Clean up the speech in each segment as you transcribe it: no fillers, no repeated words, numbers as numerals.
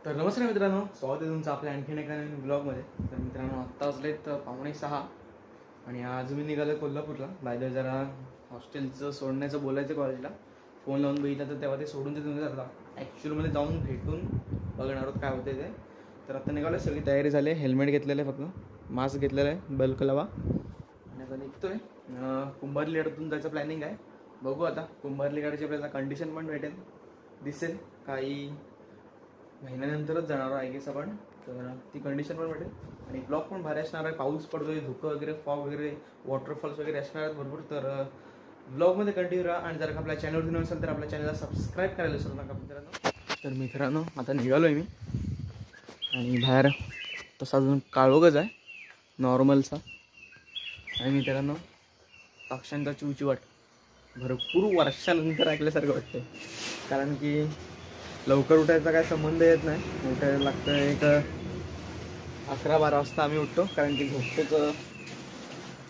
तर नमस्कार मित्रांनो, स्वागत आहे तुमचं आपल्या आणखीन एका नवीन ब्लॉगमध्ये. तर मित्रांनो, आत्ता वाजलेत 5:45 आणि आज मी निघालो कोल्हापूरला. बाय जरा हॉस्टेलचं सोडण्याचं बोलायचं कॉलेजला. फोन लावून बघितलं तर तेव्हा ते सोडून देत नव्हते. आता ॲक्च्युअलमध्ये जाऊन भेटून बघणार आहोत काय होते ते. तर आता निघालो, सगळी तयारी झाली आहे. हेल्मेट घेतलेलं आहे, फक्त मास्क घेतलेलं आहे, बल्क लावा. आणि आता निघतोय. कुंभारली गडातून जायचं प्लॅनिंग आहे. बघू आता कुंभारली गडाची आपल्याला कंडिशन पण भेटेल, दिसेल. काही महिन्यानंतरच जाणार आहे गेस आपण. तर ती कंडिशन पण भेटेल आणि ब्लॉग पण भारी असणार आहे. पाऊस पडतोय, धुकं वगैरे, फॉग वगैरे, वॉटरफॉल्स वगैरे असणार आहेत भरपूर. तर ब्लॉगमध्ये कंटिन्यू राहा. आणि जर का आपल्या चॅनलवरती नसेल तर आपल्या चॅनलला सबस्क्राईब करायला विसरू नका मित्रांनो. तर मित्रांनो, आता निघालो आहे मी आणि बाहेर तसा अजून काळोखच आहे नॉर्मलचा. आणि मित्रांनो, पक्ष्यांचा चिवचिवाट भरपूर वर्षानंतर ऐकल्यासारखं वाटतं. कारण की लवकर उठायचा काय संबंध येत नाही. उठायला लागतं एक 11-12 वाजता आम्ही उठतो, कारण की झोपतोच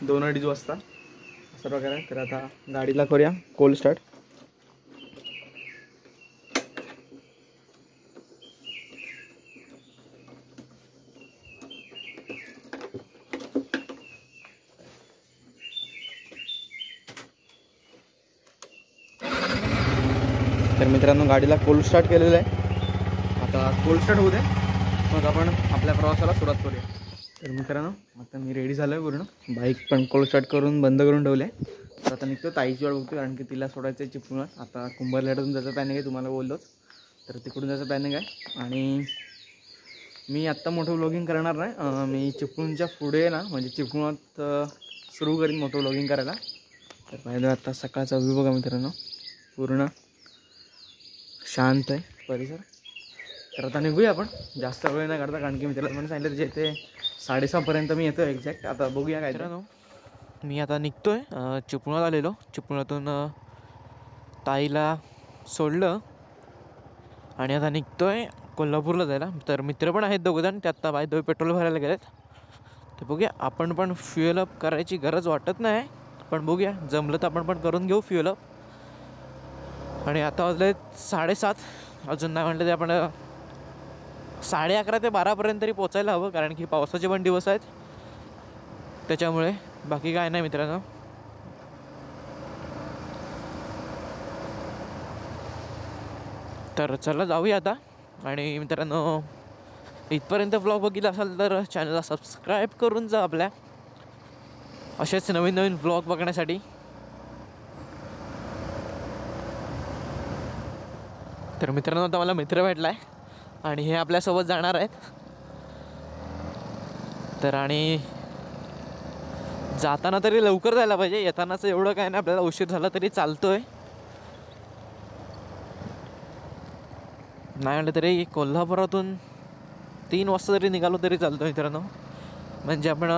2-2:30 वाजता असं प्रकार आहे. तर आता गाडीला करूया कोल्ड स्टार्ट. तर मित्रांनो, गाडीला कोल्ड स्टार्ट केलेलं आहे. आता कोल्ड स्टार्ट होऊ दे, मग आपण आपल्या प्रवासाला सुरुवात करूया. तर मित्रांनो, आता मी रेडी झालो आहे पूर्ण. बाईक पण कोल्ड स्टार्ट करून बंद करून ठेवले आहे. तर आता निघतो, ताईची वाट बघतो, कारण की तिला सोडायचं आहे चिपळूण. आता कुंभारलेटातून जायचं प्लॅनिंग आहे, तुम्हाला बोललोच. तर तिकडून जायचं प्लॅनिंग आहे. आणि मी आत्ता मोठं व्लॉगिंग करणार नाही. मी चिपळूणच्या पुढे ना, म्हणजे चिपळूणात सुरू करीन मोठं व्लॉगिंग करायला. तर पाहिजे आता सकाळचा व्ह्यू बघा मित्रांनो, पूर्ण शांत आहे परिसर. तर आता निघूया आपण, जास्त वेळ नाही करता, कारण की मी त्याला पण सांगितलं जे ते 6:30 मी येतो एक्झॅक्ट. आता बघूया काय. मित्रांनो, मी आता निघतोय, चिपळूणात आलेलो. चिपळूणातून ताईला सोडलं आणि आता निघतोय कोल्हापूरला जायला. तर मित्र पण आहेत दोघंजण, ते आत्ता बाय पेट्रोल भरायला गेलेत. तर बघूया, आपण पण फ्युएल अप करायची गरज वाटत नाही, पण बघूया जमलं तर आपण पण करून घेऊ फ्युएल अप. आणि आता वाजले 7:30, अजून नाही म्हटलं ते आपण 11:30 ते 12पर्यंत तरी पोचायला हवं, कारण की पावसाचे पण दिवस आहेत त्याच्यामुळे. बाकी काय नाही मित्रांनो. तर चला जाऊया आता. आणि मित्रांनो, इथपर्यंत व्लॉग बघितला असाल तर चॅनलला सबस्क्राईब करून जा आपल्या, असेच नवीन नवीन व्लॉग बघण्यासाठी. तर मित्रांनो, आता मला मित्र भेटला आहे आणि हे आपल्यासोबत जाणार आहेत. तर आणि जाताना तरी लवकर जायला पाहिजे, येतानाच एवढं काय नाही, आपल्याला उशीर झाला तरी चालतोय. नाही म्हटलं तरी कोल्हापुरातून 3 वाजता जरी निघालो तरी चालतो मित्रांनो. म्हणजे आपण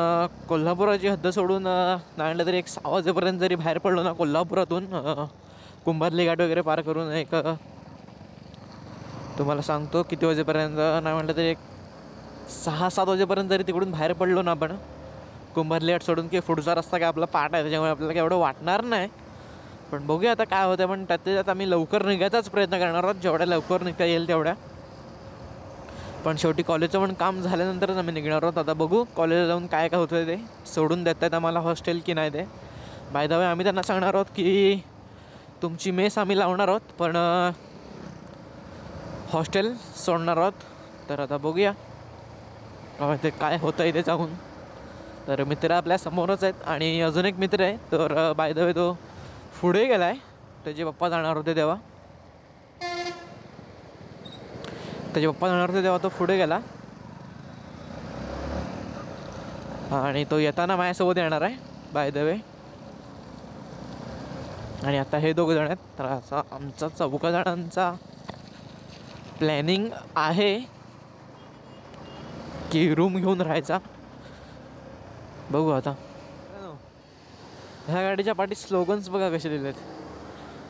कोल्हापुराची हद्द सोडून नाही म्हटलं तरी 6 वाजेपर्यंत जरी बाहेर पडलो ना कोल्हापुरातून, कुंभारली घाट वगैरे पार करून, एक तुम्हाला सांगतो किती वाजेपर्यंत, नाही म्हटलं तरी 6-7 वाजेपर्यंत जरी तिकडून बाहेर पडलो ना आपण कुंभारली घाट सोडून, की पुढचा रस्ता काय आपला पाठ आहे, त्याच्यामुळे आपल्याला काय एवढं वाटणार नाही. पण बघूया आता काय होतं. पण त्यात आम्ही लवकर निघायचाच प्रयत्न करणार आहोत, जेवढ्या लवकर निघता येईल तेवढ्या. पण शेवटी कॉलेजचं पण काम झाल्यानंतरच आम्ही निघणार आहोत. आता बघू कॉलेजला जाऊन काय काय होतं ते, सोडून देत आहेत आम्हाला हॉस्टेल की नाही ते. बाय द वे, आम्ही त्यांना सांगणार आहोत की तुमची मेस आम्ही लावणार आहोत, पण हॉस्टेल सोडणार आहोत. तर आता बघूया ते काय होतं आहे ते जाऊन. तर मित्र आपल्या समोरच आहेत आणि अजून एक मित्र आहे. तर बाय द वे तो पुढे गेला आहे, त्याचे पप्पा जाणार होते तेव्हा. तो पुढे गेला आणि तो येताना माझ्यासोबत येणार आहे बाय द वे. आणि आता हे 2 जण आहेत. तर असा आमचा 4 जणांचा प्लॅनिंग आहे की रूम घेऊन राहायचा. बघू आता. ह्या गाडीच्या पाठी स्लोगन्स बघा कसे लिहिलेत.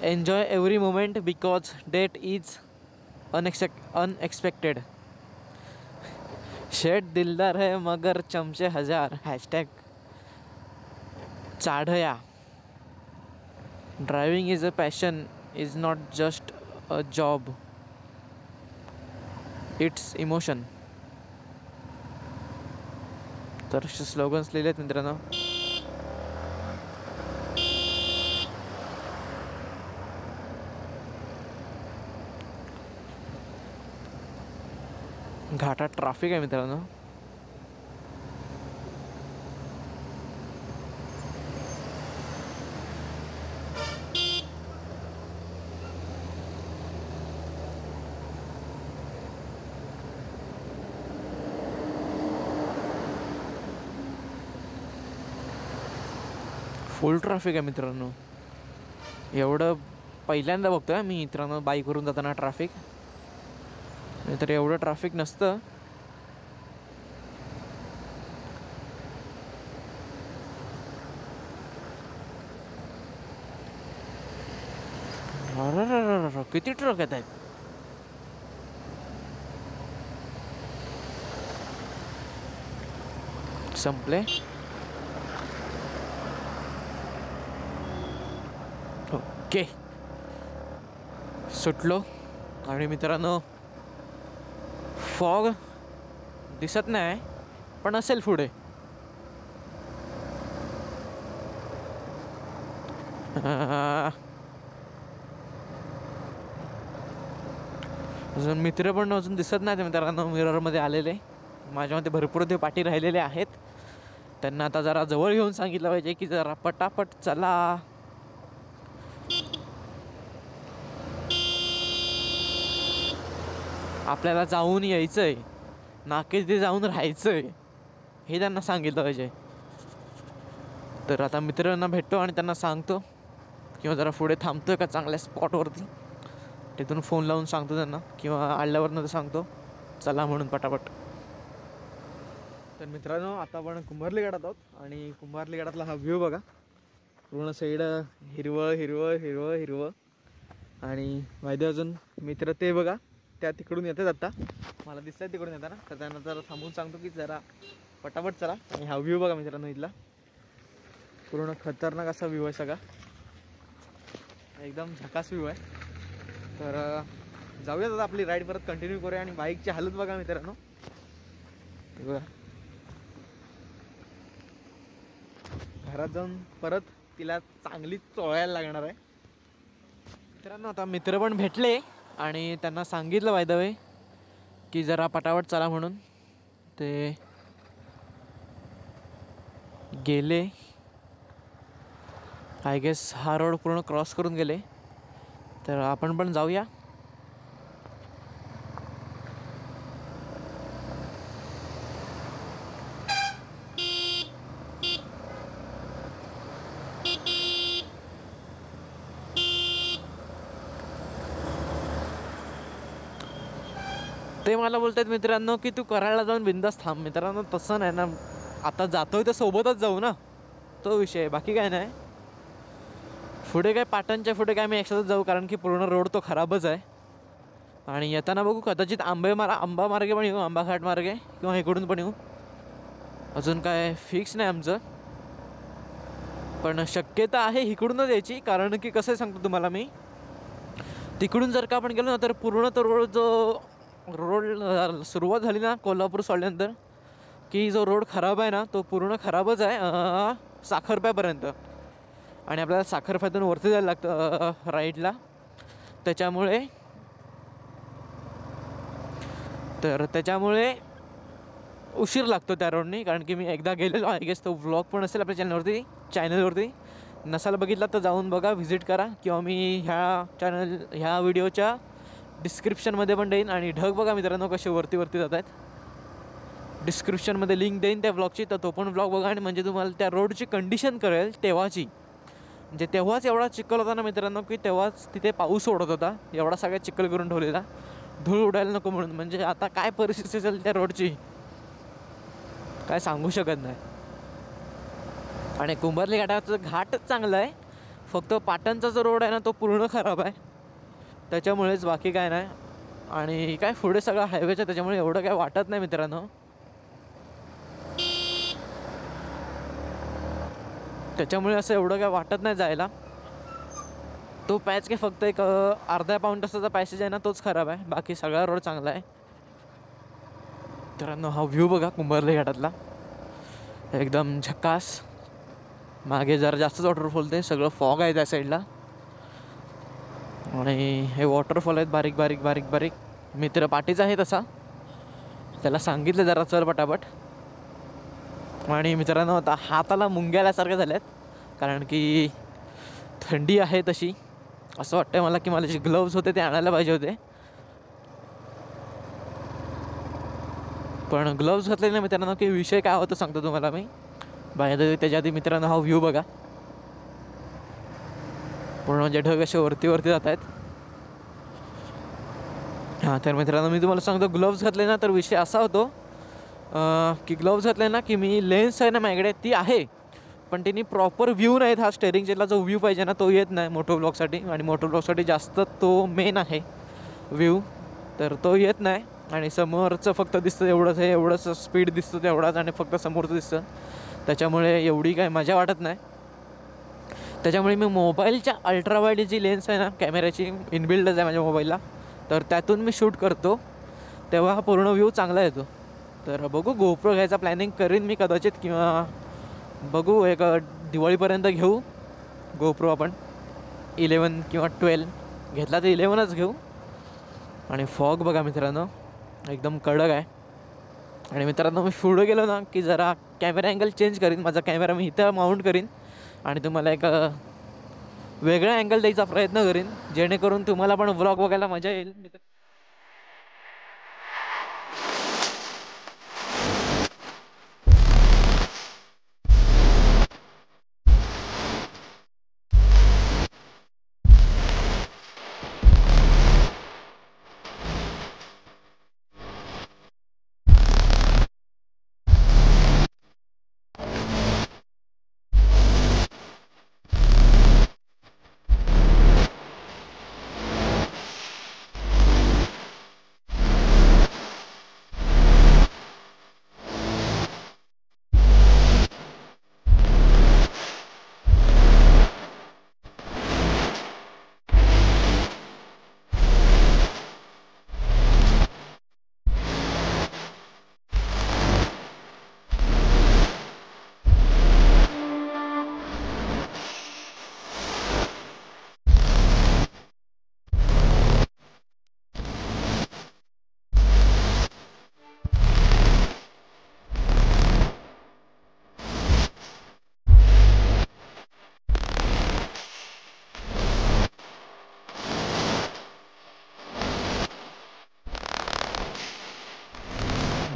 Enjoy every moment because that is unexpected. शेठ दिलदार है मगर चमचे हजार. हॅशटॅग चाढया. Driving is a passion, is not just a job. It's emotion. तर स्लोगन्स लिहिले आहेत मित्रांनो. घाटात ट्रॅफिक आहे मित्रांनो. फुल ट्रॅफिक आहे मित्रांनो. एवढं पहिल्यांदा बघतोय मी मित्रांनो बाईकवरून जाताना ट्रॅफिक. नाही तर एवढं ट्रॅफिक नसतं. किती ट्रक येत आहेत. संपले. ओके सुटलो. आणि मित्रांनो फॉग दिसत नाही पण असेल पुढे. अजून मित्र पण अजून दिसत नाही मित्रांनो मिररमध्ये आलेले. माझ्यामध्ये भरपूर ते पाठी राहिलेले आहेत. त्यांना आता जरा जवळ घेऊन सांगितलं पाहिजे की जरा पटापट चला. आपल्याला जाऊन यायचंय ना की ते जाऊन राहायचंय हे त्यांना सांगितलं पाहिजे. तर आता मित्रांना भेटतो आणि त्यांना सांगतो किंवा जरा पुढे थांबतोय का चांगल्या स्पॉटवरती. तिथून फोन लावून सांगतो त्यांना किंवा आल्यावरनं सांगतो चला म्हणून पटापट. तर मित्रांनो आता आपण कुंभारली घाटात आहोत आणि कुंभारली घाटातला हा व्ह्यू बघा. पूर्ण साईड हिरवळ हिरवळ हिरवळ हिरवळ. आणि माहिती अजून मित्र ते बघा त्या तिकडून येतात. आता मला दिसत आहे तिकडून येताना. तर त्यांना जरा थांबून सांगतो की जरा पटापट चला. आणि हा व्ह्यू बघा मित्रांनो इथला पूर्ण खतरनाक असा व्ह्यू आहे सगळा. एकदम झकास व्ह्यू आहे. तर जाऊयात आता आपली राईड परत कंटिन्यू करूया. आणि बाईकची हालत बघा मित्रांनो बघा. घरात जाऊन परत तिला चांगली चोळायला लागणार आहे मित्रांनो. आता मित्र पण भेटले आणि त्यांना सांगितलं बाय द वे की जरा पटापट चला म्हणून. ते गेले आय गेस हा रोड पूर्ण क्रॉस करून गेले. तर आपण पण जाऊया. ते मला बोलतात मित्रांनो की तू करायला जाऊन बिंदास थांब. मित्रांनो तसं नाही ना. आता जातोय तर सोबतच जाऊ ना तो विषय. बाकी काय नाही. पुढे काय पाटणच्या पुढे काय मी एकसाथच जाऊ कारण की पूर्ण रोड तो खराबच आहे. आणि येताना बघू कदाचित आंबा मार्गे पण येऊ. आंबाघाट मार्गे किंवा इकडून पण येऊ. अजून काय फिक्स नाही आमचं. पण शक्यता आहे इकडूनच यायची. कारण की कसं सांगतो तुम्हाला मी तिकडून जर का आपण गेलो ना तर पूर्ण तो रोड जो रोड सुरुवात झाली ना कोल्हापूर सोडल्यानंतर की जो रोड खराब आहे ना तो पूर्ण खराबच आहे साखरप्यापर्यंत. आणि आपल्याला साखरप्यातून वरती जायला लागतं राईटला. त्याच्यामुळे उशीर लागतो त्या रोडनी. कारण की मी एकदा गेलेलो आय गेस तो व्लॉग पण असेल आपल्या चॅनलवरती. नसाल बघितला तर जाऊन बघा व्हिजिट करा. किंवा मी ह्या व्हिडिओच्या डिस्क्रिप्शनमध्ये पण देईन. आणि ढग बघा मित्रांनो कसे वरती जात आहेत. डिस्क्रिप्शनमध्ये लिंक देईन त्या व्लॉगची. तर तो पण व्लॉग बघा. आणि म्हणजे तुम्हाला त्या रोडची कंडिशन कळेल तेव्हाची. म्हणजे तेव्हाच एवढा चिखल होता ना मित्रांनो की तेव्हाच तिथे पाऊस ओढत होता. एवढा सगळ्या चिखल करून ठेवलेला धूळ उडायला नको म्हणून. म्हणजे आता काय परिस्थिती असेल त्या रोडची काय सांगू शकत नाही. आणि कुंभारली घाटाचं घाटच चांगलं आहे. फक्त पाटणचा जो रोड आहे ना तो पूर्ण खराब आहे. त्याच्यामुळेच बाकी काय नाही. आणि काय पुढे सगळं हायवेचं त्याच्यामुळे एवढं काय वाटत नाही मित्रांनो. त्याच्यामुळे असं एवढं काय वाटत नाही जायला. तो पॅच काय फक्त एक अर्धा पाऊण तासाचा पॅसेज आहे ना तोच खराब आहे. बाकी सगळा रोड चांगला आहे. मित्रांनो हा व्ह्यू बघा कुंभारली घाटातला, एकदम झकास. मागे जरा जास्तच वॉटरफॉल, ते सगळं फॉग आहे त्या साईडला. आणि हे वॉटरफॉल आहेत बारीक बारीक बारीक बारीक. मित्र पाठीचा आहे तसा, त्याला सांगितलं जरा चल पटापट. आणि मित्रांनो आता हाताला मुंग्याल्यासारख्या झाल्यात, कारण की थंडी आहे तशी. असं वाटतंय मला की मला जे ग्लव्ज होते ते आणायला पाहिजे होते, पण ग्लव्ज घातले नाही मित्रांनो. की विषय काय होतं सांगतो तुम्हाला मी. बाहेर त्याच्या आधी मित्रांनो हा व्ह्यू बघा, पूर्ण म्हणजे ढग असे वरती वरती जात आहेत. हां तर मित्रांनो मी तुम्हाला सांगतो, ग्लव्ज घातले ना तर विषय असा होतो की ग्लव्ज घातले ना की मी लेन्स आहे ना माझ्याकडे ती आहे, पण त्यांनी प्रॉपर व्ह्यू नाही. हा स्टेअरिंग जेला जो व्ह्यू पाहिजे ना तो येत नाही मोटो ब्लॉगसाठी. आणि मोटो ब्लॉगसाठी जास्त तो मेन आहे व्ह्यू, तर तो येत नाही. आणि समोरचं फक्त दिसतं एवढंच आहे, एवढंच स्पीड दिसतं तेवढाच, आणि फक्त समोरचं दिसतं. त्याच्यामुळे एवढी काय मजा वाटत नाही. त्याच्यामुळे मी मोबाईलच्या अल्ट्रावाईड जी लेन्स आहे ना कॅमेऱ्याची, इनबिल्डच आहे माझ्या मोबाईलला, तर त्यातून मी शूट करतो, तेव्हा हा पूर्ण व्ह्यू चांगला येतो. तर बघू गोप्रो घ्यायचा प्लॅनिंग करीन मी कदाचित, किंवा बघू एक दिवाळीपर्यंत घेऊ गोप्रो आपण. 11 किंवा 12 घेतला तर 11च घेऊ. आणि फॉग बघा मित्रांनो एकदम कडक आहे. आणि मित्रांनो मी पुढे गेलो ना की जरा कॅमेरा अँगल चेंज करीन. माझा कॅमेरा मी इथं माउंट करीन आणि तुम्हाला एक वेगळा अँगल द्यायचा प्रयत्न करीन, जेणेकरून तुम्हाला पण व्लॉग बघायला मजा येईल.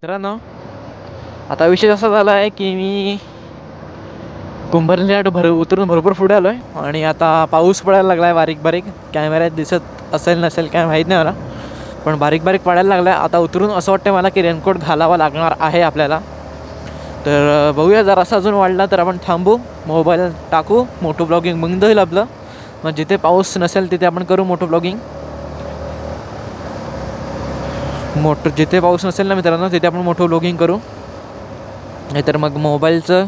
मित्रांनो आता विषय असा झाला आहे की मी कुंभारली उतरून भरपूर पुढे आलो आहे. आणि आता पाऊस पडायला लागला आहे बारीक बारीक. कॅमेऱ्यात दिसत असेल नसेल काय माहीत नाही मला, पण बारीक बारीक पडायला लागला आहे. आता उतरून असं वाटतं मला की रेनकोट घालावा लागणार आहे आपल्याला. तर बघूया, जर असं अजून वाढला तर आपण थांबू, मोबाईल टाकू, मोटो ब्लॉगिंग बंद होईल आपलं. मग जिथे पाऊस नसेल तिथे आपण करू मोटो ब्लॉगिंग. जिथे पाऊस नसेल ना मित्रांनो तिथे आपण मोठं ब्लॉगिंग करू, नाहीतर मग मोबाईलचं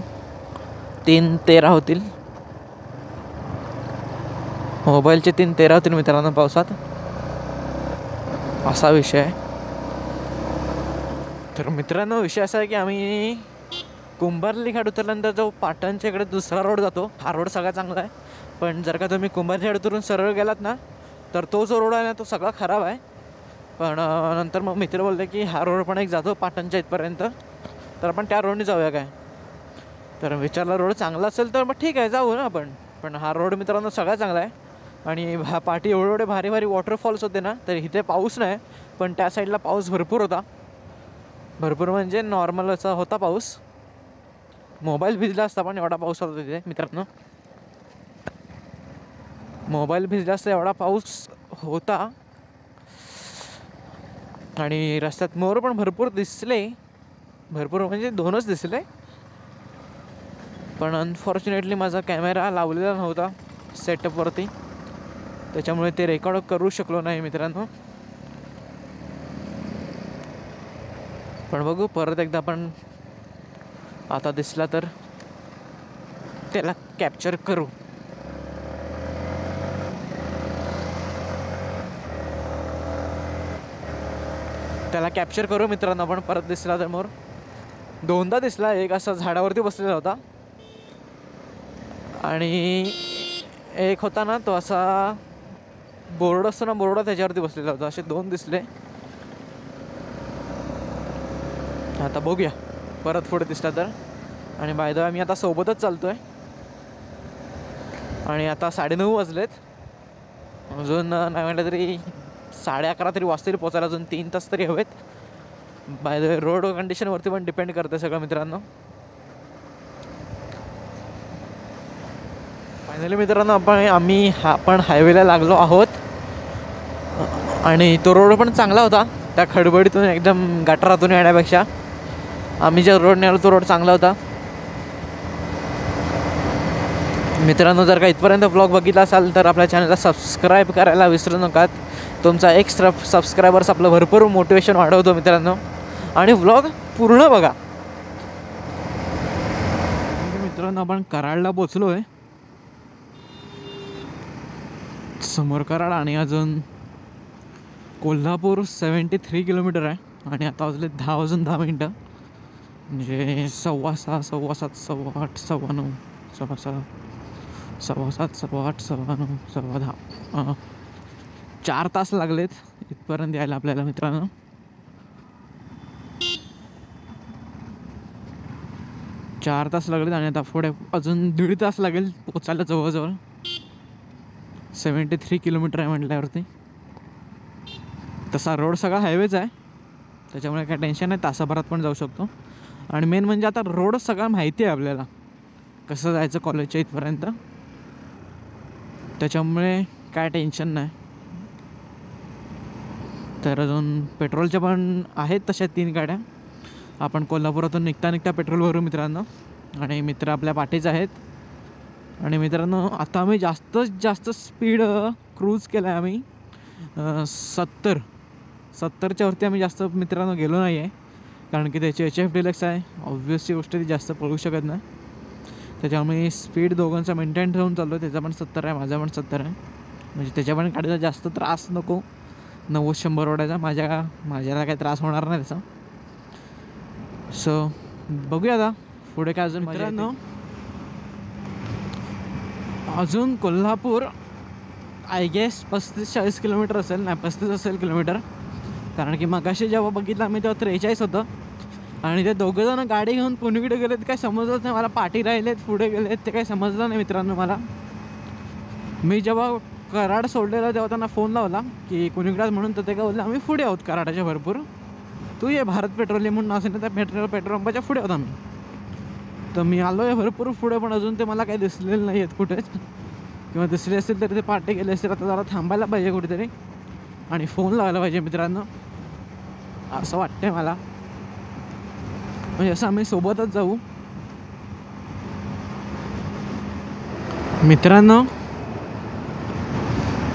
3-13 होतील. मोबाईलचे 3-13 होतील मित्रांनो पावसात, असा विषय आहे. तर मित्रांनो विषय असा आहे की आम्ही कुंभारली घाट उतरल्यानंतर जो पाटणच्या इकडे दुसरा रोड जातो, हा रोड सगळा चांगला आहे. पण जर का तुम्ही कुंभारली घाट उतरून सरळ गेलात ना तर तो जो रोड आहे ना तो सगळा खराब आहे. पण नंतर मग मित्र बोलले की हा रोड पण एक जातो पाटणच्या इथपर्यंत, तर आपण त्या रोडने जाऊया काय. तर विचारला रोड चांगला असेल तर मग ठीक आहे जाऊ ना आपण. पण हा रोड मित्रांनो सगळा चांगला आहे. आणि हा पाठी एवढे भारी भारी वॉटरफॉल्स होते ना, तर इथे पाऊस नाही, पण त्या साईडला पाऊस भरपूर होता. भरपूर म्हणजे नॉर्मल असा होता पाऊस. मोबाईल भिजला असता पण एवढा पाऊस होता तिथे मित्रांनो. मोबाईल भिजला असता एवढा पाऊस होता. आणि रस्त्यात मोर पण भरपूर दिसले, भरपूर म्हणजे 2च दिसले. पण अनफॉर्च्युनेटली माझा कॅमेरा लावलेला नव्हता सेटअपवरती, त्याच्यामुळे ते रेकॉर्ड करू शकलो नाही मित्रांनो. पण बघू परत एकदा आपण आता दिसला तर त्याला कॅप्चर करू. त्याला कॅप्चर करू मित्रांनो आपण परत दिसला तर मोर. दोनदा दिसला. एक असा झाडावरती बसलेला होता आणि एक होता ना तो असा बोर्ड असतो ना, बोर्ड त्याच्यावरती बसलेला होता. असे दोन दिसले. आता बघूया परत पुढे दिसला तर. आणि बाय द वे आम्ही आता सोबतच चालतोय आणि आता 9:30 वाजलेत. अजून नाही म्हटलं तरी 11:30 तरी वाजतील पोचायला. अजून 3 तास तरी हवेत. बाय द वे रोड कंडिशनवरती पण डिपेंड करते सगळं मित्रांनो. फायनली मित्रांनो आम्ही हायवेला लागलो आहोत आणि तो रोड पण चांगला होता. त्या खडबडीतून एकदम गटारातून येण्यापेक्षा आम्ही ज्या रोडने आलो तो रोड चांगला होता. मित्रांनो जर का इथपर्यंत ब्लॉग बघितला असाल तर आपल्या चॅनलला सबस्क्राईब करायला विसरू नका. तुमचा एक सबस्क्रायबर्स आपलं भरपूर मोटिवेशन वाढवतो मित्रांनो. आणि व्लॉग पूर्ण बघा. मित्रांनो आपण कराडला पोचलो आहे. समोर कराड आणि अजून कोल्हापूर 73 किलोमीटर आहे. आणि आता वाजले 10 वाजून 10 मिनटं. म्हणजे 6:15, 6:15, 7:15, 8:15, 9:15, 6:15, 7:15, 8:15, 9:15, 4 तास लागलेत इथपर्यंत यायला आपल्याला मित्रांनो. चार तास लागलेत आणि आता पुढे अजून 1.5 तास लागेल पोचायला जवळजवळ. 73 किलोमीटर आहे म्हटल्यावरती. तसा रोड सगळा हायवेच आहे त्याच्यामुळे काय टेन्शन नाही. तासाभरात पण जाऊ शकतो. आणि मेन म्हणजे आता रोड सगळा माहिती आहे आपल्याला कसं जायचं कॉलेजच्या इथपर्यंत. त्याच्यामुळे काय टेन्शन नाही. तर अजून पेट्रोलच्या पण आहेत तशा 3 गाड्या. आपण कोल्हापुरातून निघता पेट्रोल भरू मित्रांनो. आणि मित्र आपल्या पाठीच आहेत. आणि मित्रांनो आता आम्ही जास्त स्पीड क्रूज केला आहे आम्ही. 70च्या वरती आम्ही जास्त मित्रांनो गेलो नाही आहे. कारण की त्याची HF डिलक्स आहे. ऑब्व्हियसली गोष्ट ती जास्त पळू शकत नाही. त्याच्यामुळे स्पीड दोघांचा मेंटेन ठेवून चाललो. त्याचा पण 70 आहे, माझा पण 70 आहे. म्हणजे त्याच्या पण गाडीचा जास्त त्रास नको. 90-100 ओढायचा. माझ्याला काही त्रास होणार नाही त्याचा. सो बघूया आता पुढे काय. अजून मित्रांनो अजून कोल्हापूर आय गेस 35-40 किलोमीटर असेल. नाही 35 असेल किलोमीटर. कारण की मगाशी जेव्हा बघितलं आम्ही तेव्हा 43 होतं. आणि ते दोघंजणं गाडी घेऊन पुणेकडे गेलेत. काय समजलंच नाही मला. पाठी राहिलेत पुढे गेलेत ते काही समजलं नाही मित्रांनो मला. मी जेव्हा कराड सोडलेलं तेव्हा त्यांना फोन लावला की कुणीकडेच म्हणून. तर ते काय बोलले आम्ही पुढे आहोत कराडाच्या भरपूर. तू ये भारत पेट्रोलियम म्हणून असेल ना त्या पेट्रोल पंपाच्या पुढे आहोत आम्ही. तर मी आलो आहे भरपूर पुढे. पण अजून ते मला काही दिसलेलं नाही आहेत कुठेच. किंवा दिसले असतील तरी ते पाठी गेले असतील. आता जरा थांबायला पाहिजे कुठेतरी आणि फोन लावायला पाहिजे मित्रांनो असं वाटतंय मला. म्हणजे असं आम्ही सोबतच जाऊ मित्रांनो.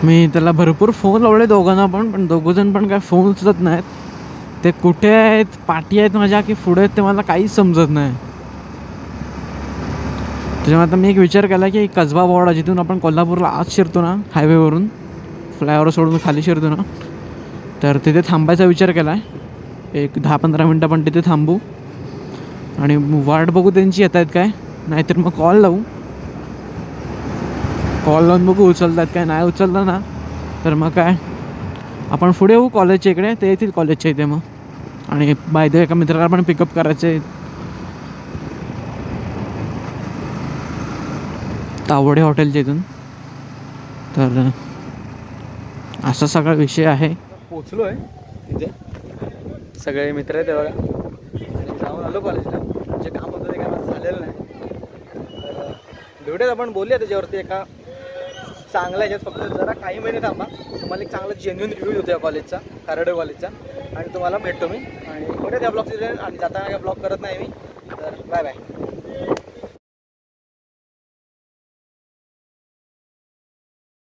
मी त्याला भरपूर फोन लावले दोघांना पण दोघंजण पण काय फोन उचलत नाहीत. ते कुठे आहेत, पाठी आहेत माझ्या की पुढे आहेत ते मला काहीच समजत नाही. त्याच्यामुळे आता मी एक विचार केला की कसबा बोर्डा जिथून आपण कोल्हापूरला आज शिरतो ना हायवेवरून फ्लायओव्हर सोडून खाली शिरतो ना, तर तिथे थांबायचा विचार केला आहे. एक 10-15 मिनटं पण तिथे थांबू आणि वाट बघू त्यांची येत आहेत काय. नाहीतर मग कॉल लावून बघू उचलतात काय. नाही उचललं ना तर मग काय आपण पुढे येऊ कॉलेजच्या इकडे. ते येतील कॉलेजच्या इथे मग. आणि बाय द वे एका मित्राला पण पिकअप करायचे तावडे हॉटेलच्या इथून. तर असा सगळा विषय आहे. पोचलो आहे तिथे. सगळे मित्र आहेत बघा. आणि जाऊन आलो कॉलेजला. जे काम होतं ते काय माझं झालेलं नाही. तर भेटूयात आपण बोलूया त्याच्यावरती एका चांगला ह्याच्यात. फक्त जरा काही महिने थांबा. तुम्हाला एक चांगला जेन्युइन रिव्ह्यू होतो या कॉलेजचा, कराड कॉलेजचा. आणि तुम्हाला भेटतो मी. आणि भेटूया त्या ब्लॉगचे. आणि जाताना काय ब्लॉग करत नाही मी. तर बाय बाय.